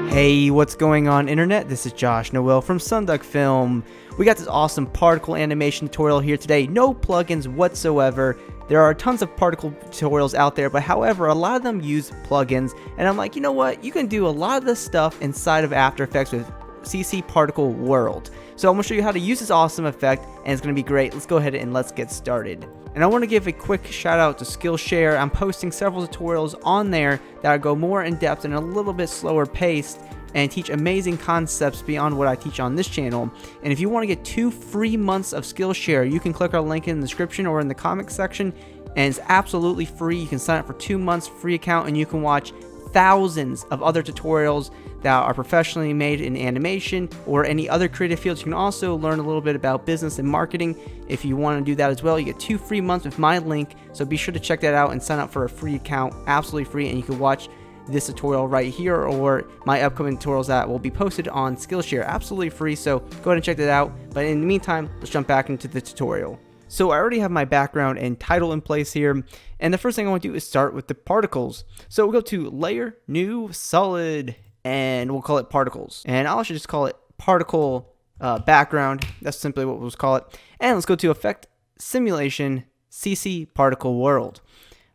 Hey, what's going on internet? This is Josh Noel from SonduckFilm. We got this awesome particle animation tutorial here today. No plugins whatsoever. There are tons of particle tutorials out there, but however, a lot of them use plugins. And I'm like, you know what? You can do a lot of this stuff inside of After Effects with CC Particle World. So I'm going to show you how to use this awesome effect, and it's going to be great. Let's go ahead and let's get started. And I want to give a quick shout out to Skillshare. I'm posting several tutorials on there that go more in depth and a little bit slower paced and teach amazing concepts beyond what I teach on this channel. And if you want to get 2 free months of Skillshare, you can click our link in the description or in the comments section, and it's absolutely free. You can sign up for 2 months free account, and you can watch thousands of other tutorials that are professionally made in animation or any other creative fields. You can also learn a little bit about business and marketing if you want to do that as well. You get 2 free months with my link, so be sure to check that out and sign up for a free account, absolutely free, and you can watch this tutorial right here or my upcoming tutorials that will be posted on Skillshare, absolutely free. So go ahead and check that out. But in the meantime, let's jump back into the tutorial. So I already have my background and title in place here, and the first thing I want to do is start with the particles. So we'll go to Layer, New, Solid, and we'll call it Particles. And I'll actually just call it Particle Background. That's simply what we'll call it. And let's go to Effect, Simulation, CC Particle World.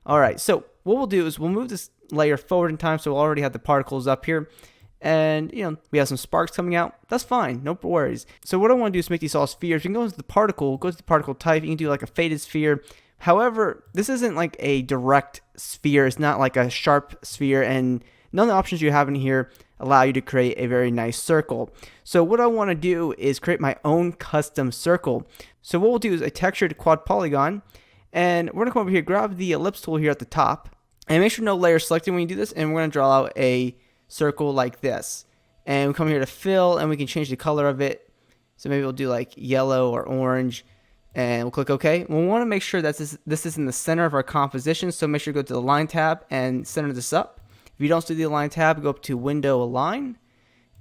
Alright, so what we'll do is we'll move this layer forward in time, so we'll already have the particles up here. And, you know, we have some sparks coming out. That's fine. No worries. So what I want to do is make these all spheres. You can go into the particle, go to the particle type. You can do like a faded sphere. However, this isn't like a direct sphere. It's not like a sharp sphere. And none of the options you have in here allow you to create a very nice circle. So what I want to do is create my own custom circle. So what we'll do is a textured quad polygon. And we're going to come over here, grab the ellipse tool here at the top. And make sure no layer selected when you do this. And we're going to draw out a circle like this, and we come here to fill, and we can change the color of it. So maybe we'll do like yellow or orange, and we'll click OK. We'll want to make sure that this is in the center of our composition, so make sure to go to the Align tab and center this up. If you don't see the Align tab, go up to Window, Align,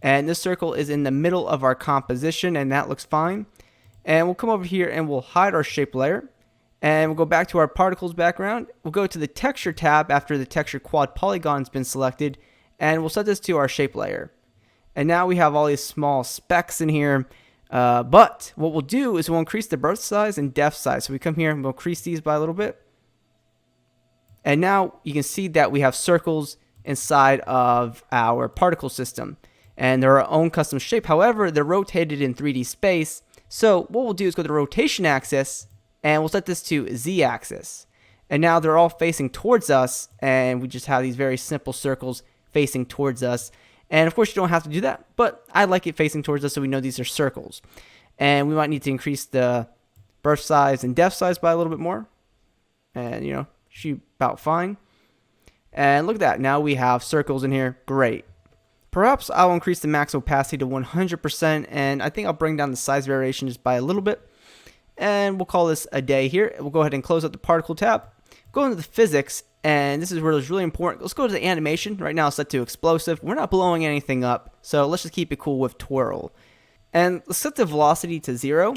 and this circle is in the middle of our composition, and that looks fine. And we'll come over here and we'll hide our shape layer, and we'll go back to our particles background. We'll go to the Texture tab after the Texture Quad Polygon's been selected, and we'll set this to our shape layer. And now we have all these small specks in here. But what we'll do is we'll increase the birth size and depth size. So we come here and we'll increase these by a little bit. And now you can see that we have circles inside of our particle system. And they're our own custom shape. However, they're rotated in 3D space. So what we'll do is go to the rotation axis, and we'll set this to Z axis. And now they're all facing towards us. And we just have these very simple circles facing towards us. And of course you don't have to do that, but I like it facing towards us so we know these are circles. And we might need to increase the birth size and depth size by a little bit more, and you know, should be about fine. And look at that, now we have circles in here. Great. Perhaps I'll increase the max opacity to 100%, and I think I'll bring down the size variation just by a little bit. And we'll call this a day here. We'll go ahead and close out the particle tab, go into the physics. And this is where it's really important. Let's go to the animation. Right now it's set to explosive. We're not blowing anything up, so let's just keep it cool with twirl. And let's set the velocity to 0.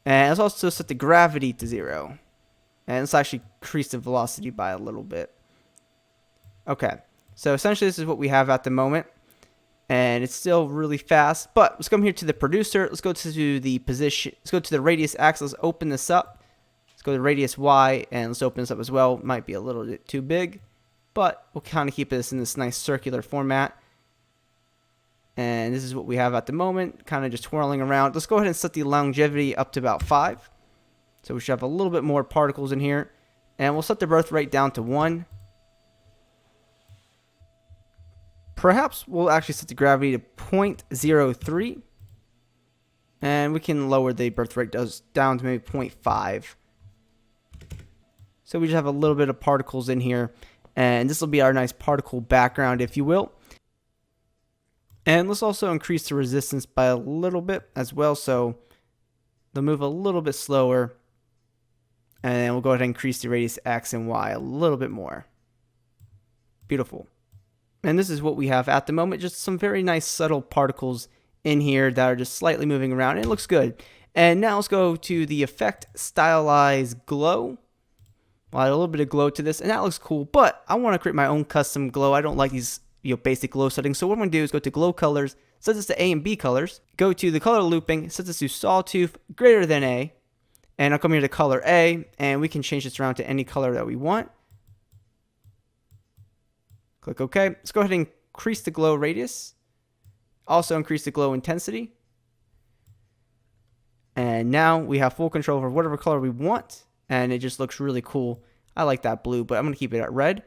And let's also set the gravity to 0. And let's actually increase the velocity by a little bit. Okay, so essentially this is what we have at the moment. And it's still really fast. But let's come here to the producer. Let's go to the position. Let's go to the radius axis. Let's open this up. Let's go to radius Y, and let's open this up as well. Might be a little bit too big, but we'll kind of keep this in this nice circular format. And this is what we have at the moment, kind of just twirling around. Let's go ahead and set the longevity up to about 5. So we should have a little bit more particles in here. And we'll set the birth rate down to 1. Perhaps we'll actually set the gravity to 0.03. And we can lower the birth rate down to maybe 0.5. So we just have a little bit of particles in here, and this will be our nice particle background, if you will. And let's also increase the resistance by a little bit as well, so they'll move a little bit slower. And then we'll go ahead and increase the radius X and Y a little bit more. Beautiful. And this is what we have at the moment, just some very nice subtle particles in here that are just slightly moving around, and it looks good. And now let's go to the effect, stylize glow. Well, add a little bit of glow to this, and that looks cool, but I want to create my own custom glow. I don't like these basic glow settings. So what I'm going to do is go to glow colors, set this to A and B colors, go to the color looping, set this to sawtooth greater than A, and I'll come here to color A, and we can change this around to any color that we want. Click OK. Let's go ahead and increase the glow radius. Also increase the glow intensity. And now we have full control over whatever color we want, and it just looks really cool. I like that blue, but I'm going to keep it at red.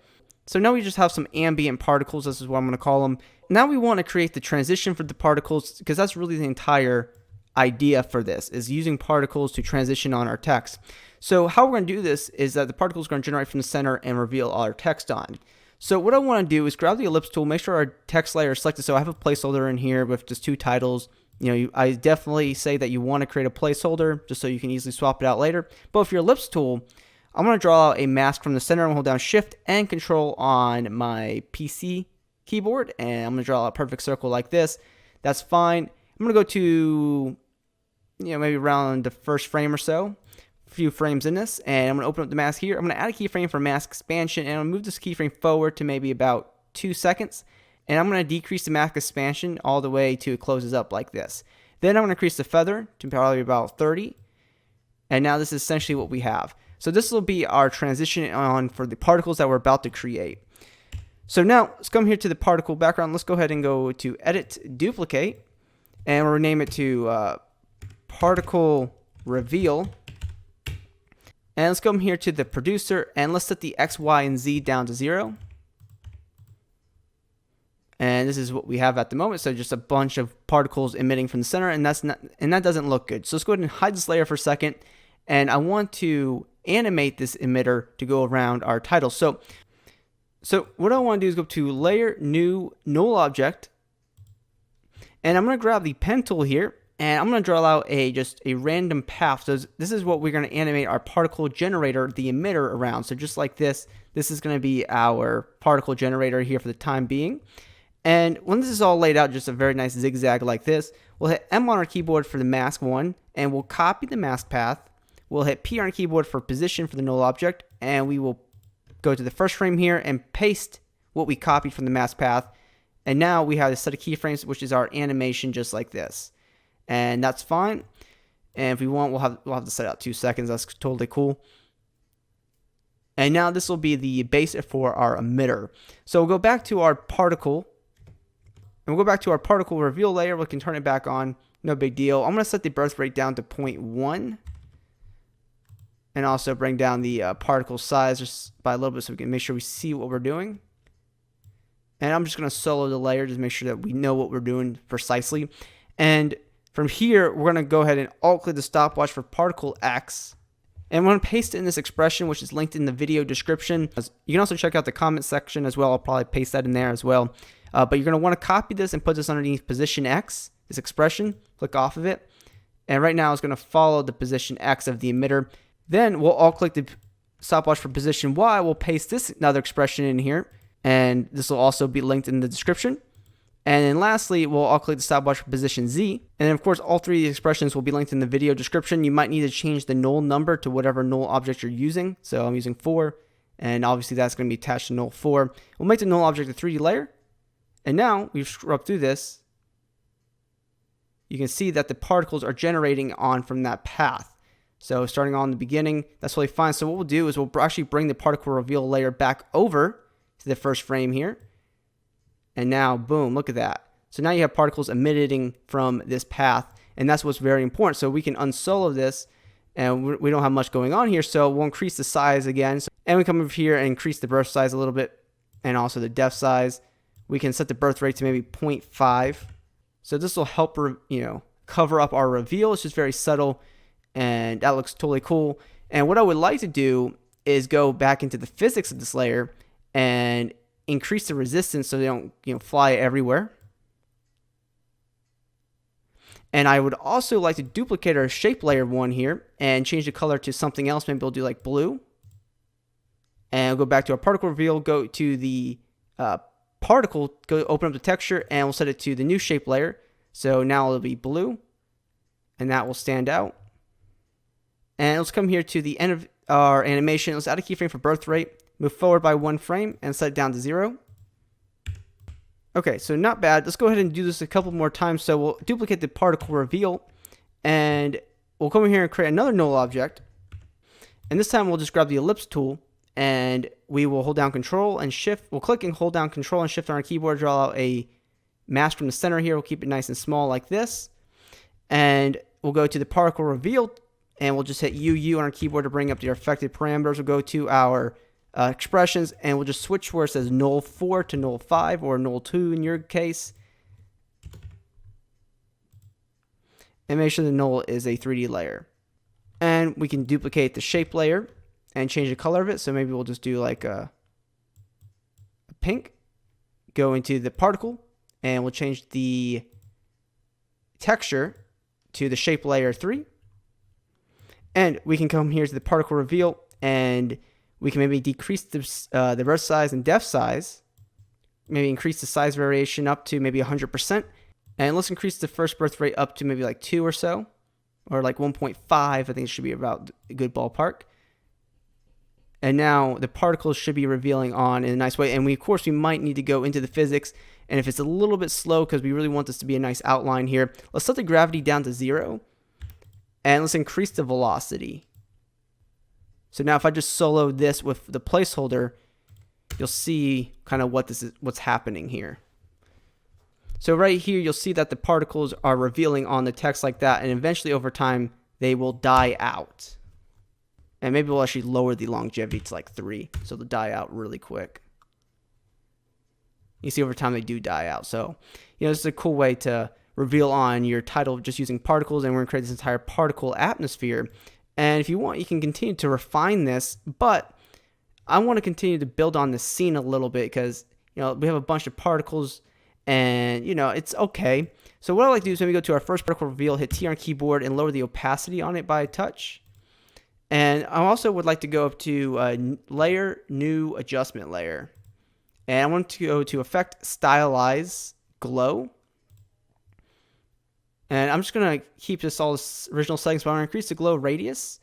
So now we just have some ambient particles. This is what I'm going to call them. Now we want to create the transition for the particles, because that's really the entire idea for this, is using particles to transition on our text. So how we're going to do this is that the particles are going to generate from the center and reveal our text on. So what I want to do is grab the ellipse tool, make sure our text layer is selected. So I have a placeholder in here with just 2 titles. I definitely say that you want to create a placeholder just so you can easily swap it out later. But with your ellipse tool, I'm going to draw out a mask from the center. I'm going to hold down Shift and Control on my PC keyboard, and I'm going to draw a perfect circle like this. That's fine. I'm going to go to, maybe around the first frame or so, a few frames in this, and I'm going to open up the mask here. I'm going to add a keyframe for mask expansion, and I'm going to move this keyframe forward to maybe about 2 seconds. And I'm going to decrease the mask expansion all the way to it closes up like this. Then I'm going to increase the feather to probably about 30. And now this is essentially what we have. So this will be our transition on for the particles that we're about to create. So now let's come here to the particle background. Let's go ahead and go to Edit, Duplicate, and we'll rename it to Particle Reveal. And let's come here to the producer, and let's set the X, Y, and Z down to 0. And this is what we have at the moment. So just a bunch of particles emitting from the center, and that doesn't look good. So let's go ahead and hide this layer for a second. And I want to animate this emitter to go around our title. So what I want to do is go to Layer, New, Null Object. And I'm going to grab the pen tool here, and I'm going to draw out just a random path. So this is what we're going to animate our particle generator, the emitter, around. So just like this is going to be our particle generator here for the time being. And when this is all laid out, just a very nice zigzag like this, we'll hit M on our keyboard for the mask one, and we'll copy the mask path. We'll hit P on our keyboard for position for the null object, and we will go to the first frame here and paste what we copied from the mask path. And now we have a set of keyframes, which is our animation just like this. And that's fine. And if we want, we'll have to set out 2 seconds. That's totally cool. And now this will be the base for our emitter. So we'll go back to our particle. And we'll go back to our particle reveal layer. We can turn it back on. No big deal. I'm going to set the birth rate down to 0.1. And also bring down the particle size just by a little bit so we can make sure we see what we're doing. And I'm just going to solo the layer just to make sure that we know what we're doing precisely. And from here, we're going to go ahead and alt-click the stopwatch for particle X. And we're going to paste it in this expression, which is linked in the video description. You can also check out the comment section as well. I'll probably paste that in there as well. But you're going to want to copy this and put this underneath position X, this expression. Click off of it. And right now it's going to follow the position X of the emitter. Then we'll alt-click the stopwatch for position Y. We'll paste this another expression in here. And this will also be linked in the description. And then lastly, we'll alt-click the stopwatch for position Z. And then of course, all 3 of these expressions will be linked in the video description. You might need to change the null number to whatever null object you're using. So I'm using 4. And obviously that's going to be attached to null 4. We'll make the null object a 3D layer. And now we've scrubbed through this. You can see that the particles are generating on from that path. So starting on the beginning, that's really fine. So what we'll do is we'll actually bring the particle reveal layer back over to the first frame here. And now, boom, look at that. So now you have particles emitting from this path, and that's what's very important. So we can unsolo this, and we don't have much going on here, so we'll increase the size again. And we come over here and increase the birth size a little bit, and also the depth size. We can set the birth rate to maybe 0.5. So this will help, cover up our reveal. It's just very subtle, and that looks totally cool. And what I would like to do is go back into the physics of this layer and increase the resistance so they don't fly everywhere. And I would also like to duplicate our shape layer 1 here and change the color to something else. Maybe we'll do like blue. And we'll go back to our particle reveal, go to the particle, go open up the texture, and we'll set it to the new shape layer. So now it'll be blue, and that will stand out. And let's come here to the end of our animation. Let's add a keyframe for birth rate. Move forward by 1 frame and set it down to 0. Okay, so not bad. Let's go ahead and do this a couple more times. So we'll duplicate the particle reveal, and we'll come in here and create another null object. And this time we'll just grab the ellipse tool, and we will hold down Control and Shift. We'll click and hold down Control and Shift on our keyboard, draw out a mask from the center here. We'll keep it nice and small like this. And we'll go to the particle reveal, and we'll just hit UU on our keyboard to bring up the affected parameters. We'll go to our expressions, and we'll just switch where it says null 4 to null 5, or null 2 in your case. And make sure the null is a 3D layer. And we can duplicate the shape layer and change the color of it. So maybe we'll just do like a pink. Go into the particle, and we'll change the texture to the shape layer 3. And we can come here to the particle reveal, and we can maybe decrease the birth size and depth size. Maybe increase the size variation up to maybe 100%. And let's increase the first birth rate up to maybe like 2 or so. Or like 1.5, I think it should be about a good ballpark. And now the particles should be revealing on in a nice way. And of course, we might need to go into the physics. And if it's a little bit slow, because we really want this to be a nice outline here, let's set the gravity down to 0. And let's increase the velocity. So now if I just solo this with the placeholder, you'll see kind of what's happening here. So right here, you'll see that the particles are revealing on the text like that, and eventually over time, they will die out. And maybe we'll actually lower the longevity to like 3, so they'll die out really quick. You see over time they do die out. So, this is a cool way to reveal on your title just using particles, and we're going to create this entire particle atmosphere. And if you want, you can continue to refine this, but I want to continue to build on the scene a little bit because, we have a bunch of particles. And, it's okay. So what I like to do is when we go to our first particle reveal, hit T on keyboard and lower the opacity on it by a touch. And I also would like to go up to Layer, New Adjustment Layer. And I want to go to Effect, Stylize, Glow. And I'm just going to keep this all the original settings, but I'm going to increase the glow radius.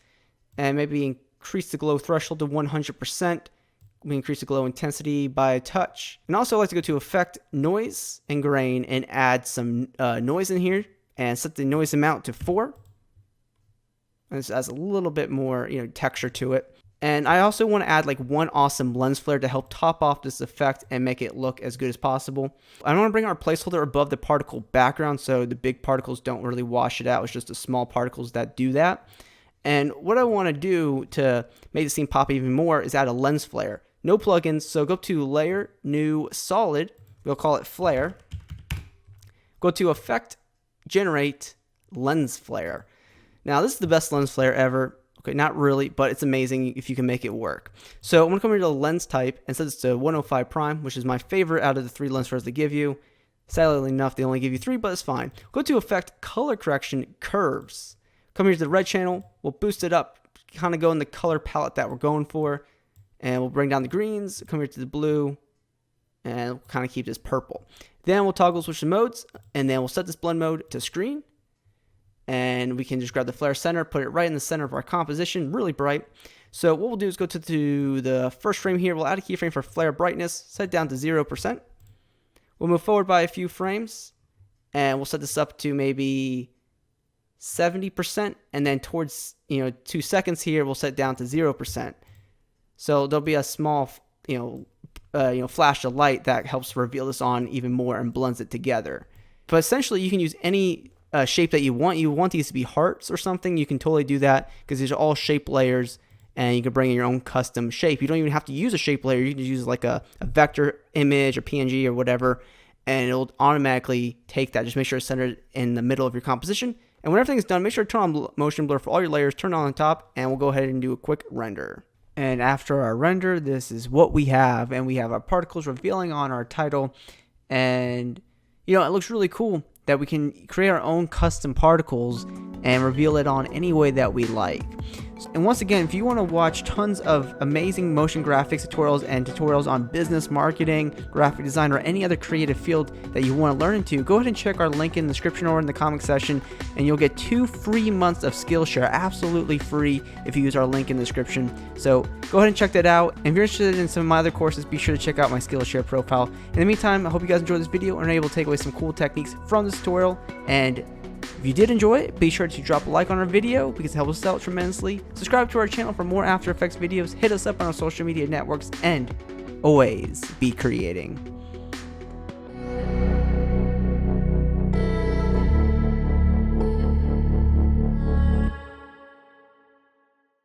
And maybe increase the glow threshold to 100%. We increase the glow intensity by a touch. And also I like to go to Effect, Noise, and Grain, and add some noise in here, and set the noise amount to 4. And this adds a little bit more, texture to it. And I also want to add like one awesome lens flare to help top off this effect and make it look as good as possible. I want to bring our placeholder above the particle background so the big particles don't really wash it out. It's just the small particles that do that. And what I want to do to make the scene pop even more is add a lens flare. No plugins, so go to Layer, New, Solid. We'll call it Flare. Go to Effect, Generate, Lens Flare. Now, this is the best lens flare ever. Okay, not really, but it's amazing if you can make it work. So I'm going to come here to the lens type and set this to 105 prime, which is my favorite out of the 3 lens flares they give you. Sadly enough, they only give you 3, but it's fine. Go to Effect, Color Correction, Curves. Come here to the red channel. We'll boost it up, kind of go in the color palette that we're going for. And we'll bring down the greens, come here to the blue, and we'll kind of keep this purple. Then we'll toggle switch the modes, and then we'll set this blend mode to screen. And we can just grab the flare center, put it right in the center of our composition, really bright. So what we'll do is go to the first frame here. We'll add a keyframe for flare brightness, set it down to 0%. We'll move forward by a few frames, and we'll set this up to maybe 70%. And then towards 2 seconds here, we'll set it down to 0%. So there'll be a small, flash of light that helps reveal this on even more and blends it together. But essentially, you can use any shape that you want. You want these to be hearts or something, you can totally do that because these are all shape layers, and you can bring in your own custom shape. You don't even have to use a shape layer. You can use like a vector image or PNG or whatever, and it'll automatically take that. Just make sure it's centered in the middle of your composition. And when everything's done, make sure to turn on motion blur for all your layers, turn it on the top, and we'll go ahead and do a quick render. And after our render, this is what we have. And we have our particles revealing on our title. And, it looks really cool that we can create our own custom particles and reveal it on any way that we like. And once again, if you want to watch tons of amazing motion graphics tutorials and tutorials on business, marketing, graphic design, or any other creative field that you want to learn into, go ahead and check our link in the description or in the comment section, and you'll get 2 free months of Skillshare, absolutely free if you use our link in the description. So go ahead and check that out. And if you're interested in some of my other courses, be sure to check out my Skillshare profile. In the meantime, I hope you guys enjoyed this video and are able to take away some cool techniques from this tutorial. And if you did enjoy it, be sure to drop a like on our video because it helps us out tremendously. Subscribe to our channel for more After Effects videos. Hit us up on our social media networks, and always be creating.